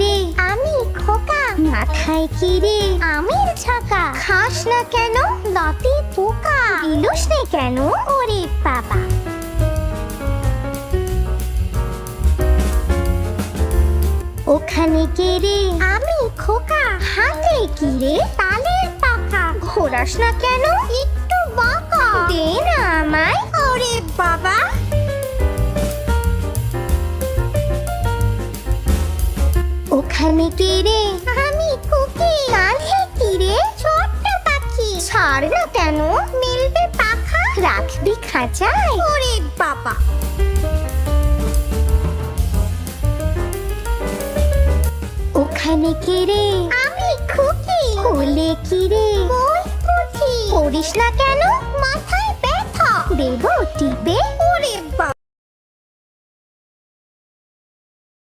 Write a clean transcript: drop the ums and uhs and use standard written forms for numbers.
রে? আমি খোকা। মাথায় কি রে? আমের ছকা। খাস না কেন? দাঁতে পোকা। ইলুস নে কেন? ওরে বাবা। ওখানে কে রে? আমি খোকা। হাতে কি রে? তালের পাকা। ঘোরাস না কেন? একটু বাঁকা। দে না আমায়। ওরে বাবা। ওখানে কে রে? আমি কুকি। কাঁধে কি রে? ছোট্ট পাখি। ছাড় না কেন? মেলবে পাখা। রাখবি খাঁচায়। ওরে বাবা। ওখানে কে রে? আমি খুকি। কোলে কি রে? বই পুঁথি। পড়িস না কেন? মাথায় ব্যথা। দেব টিপে। ওরে